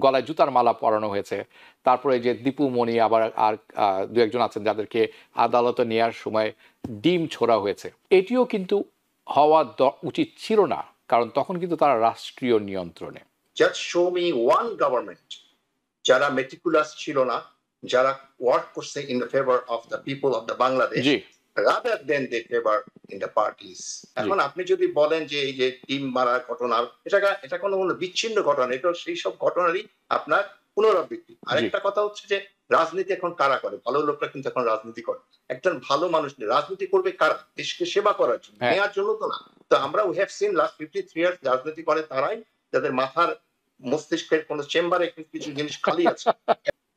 গলায় জুতার মালা পরানো হয়েছে। তারপরে যে দীপু মনি আবার আর দু একজন আছেন যাদেরকে আদালতে নেওয়ার সময় ডিম ছোড়া হয়েছে। এটিও কিন্তু হওয়া উচিত ছিল না, কারণ তখন কিন্তু তারা রাষ্ট্রীয় নিয়ন্ত্রণে। Just show me one government যারা মেটিকুলাস ছিল না, যারা ওয়ার্ক করছে in the favour of the people of the Bangladesh rather than they favour in the parties. এখন আপনি যদি বলেন যে এই যে টিম মারার ঘটনা, এটা কোনো বিচ্ছিন্ন ঘটনা, এটা সেই সব ঘটনারই আপনার পুনরাবৃত্তি। আরেকটা কথা হচ্ছে যে রাজনীতি এখন কারা করে? ভালো লোকরা কিন্তু এখন রাজনীতি করে। একজন ভালো মানুষ রাজনীতি করবে কারা? দেশকে সেবা করার জন্য, নেওয়ার জন্য তো না। তো আমরা we have seen last 53 years রাজনীতি করে তারাই যাদের মাথার মস্তিষ্কের কোন চেম্বারে কিছু জিনিস খালি আছে,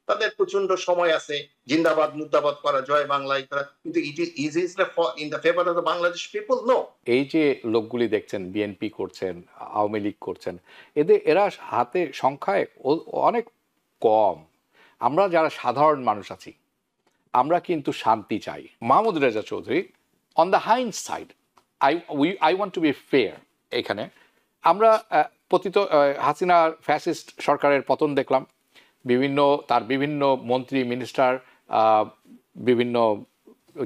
তাদের প্রচন্ড সময় আছে জিন্দাবাদ মুর্দাবাদ করা, জয় বাংলায় করা, কিন্তু it is in the favour of the Bangladesh people no. এই যে লোকগুলি দেখছেন বিএনপি করছেন, আওয়ামী লীগ করছেন, এরা হাতে সংখ্যায় অনেক কম। আমরা যারা সাধারণ মানুষ আছি আমরা কিন্তু শান্তি চাই। Mahmud Reza Chowdhury, on the hind side I want to B fair. এখানে আমরা পতিত হাসিনার ফ্যাসিস্ট সরকারের পতন দেখলাম, তার বিভিন্ন মন্ত্রী মিনিস্টার, বিভিন্ন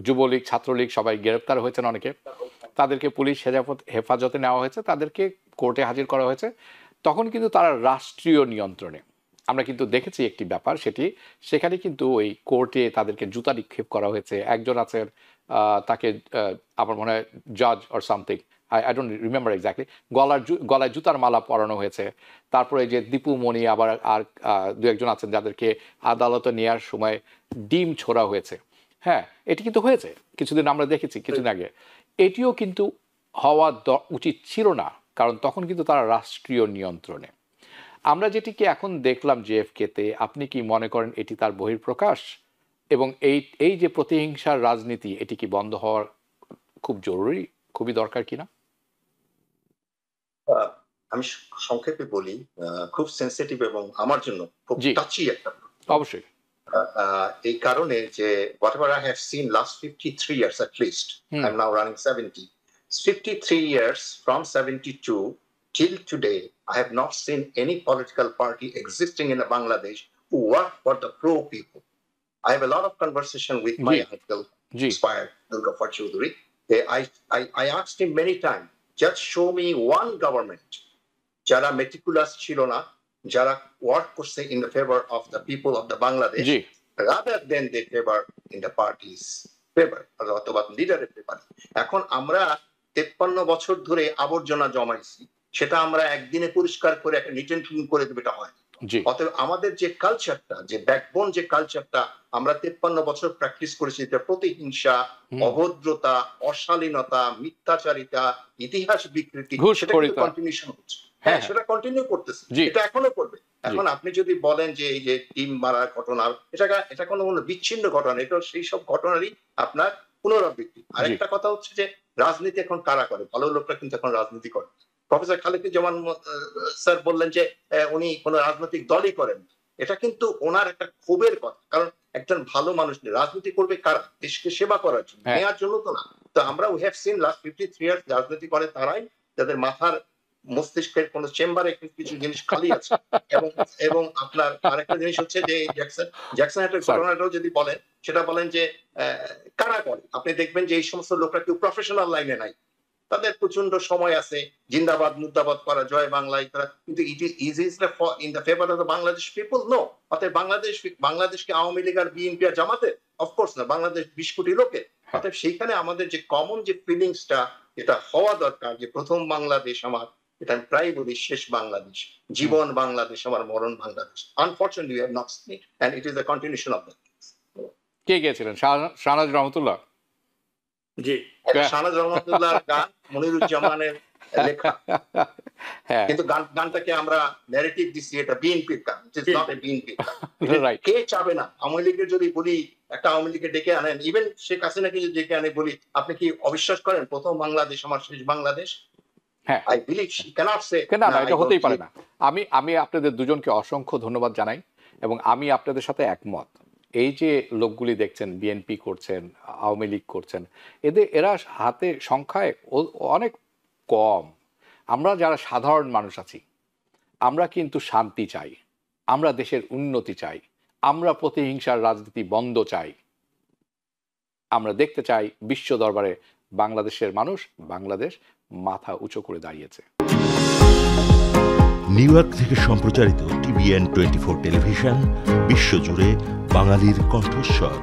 যুবলীগ ছাত্রলীগ সবাই গ্রেপ্তার হয়েছেন, অনেকে তাদেরকে পুলিশ হেফাজতে নেওয়া হয়েছে, তাদেরকে কোর্টে হাজির করা হয়েছে। তখন কিন্তু তারা রাষ্ট্রীয় নিয়ন্ত্রণে। আমরা কিন্তু দেখেছি একটি ব্যাপার, সেখানে কিন্তু ওই কোর্টে তাদেরকে জুতা নিক্ষেপ করা হয়েছে। একজন আছেন, তাকে আমার মনে হয় জাজ or something, I don't remember exactly, গলায় জুতার মালা পরানো হয়েছে। তারপরে যে দীপু মনি আবার আর দু একজন আছেন যাদেরকে আদালতে নেওয়ার সময় ডিম ছোড়া হয়েছে। হ্যাঁ, এটি কিন্তু হয়েছে কিছুদিন, আমরা দেখেছি কিছুদিন আগে। এটিও কিন্তু হওয়া উচিত ছিল না, কারণ তখন কিন্তু তারা রাষ্ট্রীয় নিয়ন্ত্রণে। আমরা যেটিকে এখন দেখলাম জেএফকেতে, আপনি কি মনে করেন এটি তার বহিঃপ্রকাশ? এবং এই যে প্রতিহিংসার রাজনীতি, এটি কি বন্ধ হওয়ার খুব জরুরি, খুবই দরকার কিনা? আমি সংক্ষেপে বলি, খুব সেন্সিটিভ এবং আমার জন্য খুব টাচি একটা। অবশ্যই। এই কারণে যে whatever I have seen last 53 years at least, I'm now running 70, 53 years from 72 till today, I have not seen any political party existing in Bangladesh who work for the pro people. I have a lot of conversation with my uncle, inspired Dulgafar Choudhury. I asked him many times, just show me one government যারা meticulous ছিল না, যারা work করছে in the favour of the people of the Bangladesh rather than they favour in the parties favour অথবা লিডারের favour. এখন আমরা 53 বছর ধরে আবর্জনা জমাইছি, সেটা আমরা একদিনে পরিষ্কার করে একটা নিট এন্ড ক্লিন করে দেবে, এটা হয়। অতএব আমাদের যে কালচারটা, যে ব্যাকবোন, যে কালচারটা আমরা 53 বছর প্র্যাকটিস করেছি, এটা প্রতিহিংসা, অভদ্রতা, অশালীনতা, মিথ্যাচারিতা, ইতিহাস বিকৃতি, সেটা কিন্তু কন্টিনিউশন হচ্ছে। হ্যাঁ, সেটা কন্টিনিউ করতেছে, এটা এখনো করবে। এখন আপনি যদি বলেন যে এই যে টিম মারার ঘটনা, এটা কোনো বিচ্ছিন্ন ঘটনা, এটা সেই সব ঘটনারই আপনার পুনরাবৃত্তি। আরেকটা কথা হচ্ছে যে রাজনীতি এখন কারা করে? ভালো লোকরা কিন্তু এখন রাজনীতি করে। প্রফেসর খালিকুজ্জামান স্যার বললেন যে উনি কোন রাজনৈতিক দলই করেন, এটা কিন্তু ওনার একটা ক্ষোভের কথা। কারণ একজন ভালো মানুষ রাজনীতি করবে কারা? দেশকে সেবা করার জন্য, নেওয়ার জন্য তো না। তো আমরা we have seen last 53 years রাজনীতি করে তারাই যাদের মাথার মস্তিষ্কের কোন চেম্বারে কিছু জিনিস খালি আছে। এবং আপনার আরেকটা জিনিস হচ্ছে যে জ্যাকসনের ঘটনাটাও যদি বলেন, সেটা বলেন যে কারা করে, আপনি দেখবেন যে এই সমস্ত লোকরা কেউ প্রফেশনাল লাইনে নাই, তাদের প্রচন্ড সময় আছে জিন্দাবাদ মুর্দাবাদ করা, জয় বাংলায় করা, কিন্তু it is in the favour of the Bangladesh people no. অতএব বাংলাদেশকে আওয়ামী লীগ আর বিএনপি আর জামাতে? অফকোর্স না, বাংলাদেশ 20 কোটি লোকের। অতএব সেইখানে আমাদের যে কমন যে ফিলিংসটা, যেটা হওয়া দরকার, যে প্রথম বাংলাদেশ আমার, এটা আমি প্রায় বলি শেষ বাংলাদেশ, জীবন বাংলাদেশ আমার, মরণ Bangladesh. Unfortunately we have not seen it and it is the continuation of that. কে গিয়েছিলেন? শাহনাজ রহমতুল্লাহ? জি, শাহনাজ রহমতুল্লাহর গান, মনিরুজ্জামানের লেখা। কিন্তু গানটাকে আমরা ন্যারেটিভ দিছি এটা বিএনপির গান, it is not a BNP গান। কে চাবে না? আওয়ামী লীগের যদি বলি, একটা আওয়ামী লীগকে ডেকে আনেন, ইভেন শেখ হাসিনাকে যদি ডেকে আনে, বলি আপনি কি অবিশ্বাস করেন প্রথম বাংলাদেশ আমার, শেষ বাংলাদেশ? হ্যাঁ, আই বিলিভ শি ক্যানট সে না, এটা হতেই পারে না। আমি আপনাদের দুজনকে অসংখ্য ধন্যবাদ জানাই এবং আমি আপনাদের সাথে একমত। এই যে লোকগুলি দেখছেন বিএনপি করছেন, আওয়ামী লীগ করছেন, এরা হাতে সংখ্যায় অনেক কম। আমরা যারা সাধারণ মানুষ আছি আমরা কিন্তু শান্তি চাই, আমরা দেশের উন্নতি চাই, আমরা প্রতিহিংসার রাজনীতি বন্ধ চাই। আমরা দেখতে চাই বিশ্ব দরবারে বাংলাদেশের মানুষ, বাংলাদেশ মাথা উঁচু করে দাঁড়িয়েছে। নিউ ইয়র্ক থেকে সম্প্রচারিত TVN 24 টেলিভিশন বিশ্বজুড়ে বাঙালির কণ্ঠস্বর।